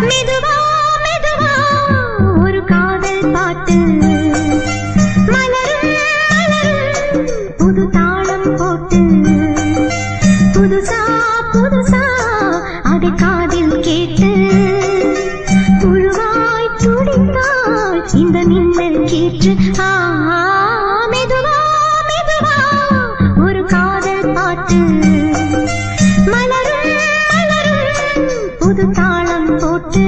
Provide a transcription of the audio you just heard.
மெதுவா மெதுவா ஒரு காதல் பாட்டு மலரும் மலரும் புது தாளம் போட்டு புதுசா புதுசா அதை காதில் கேட்டு புழுவாய் துடித்தாள் இந்த மின்னல் கீற்று. மெதுவா மெதுவா ஒரு காதல் பாட்டு மலரும் மலரும் புது தாளம் போட்டு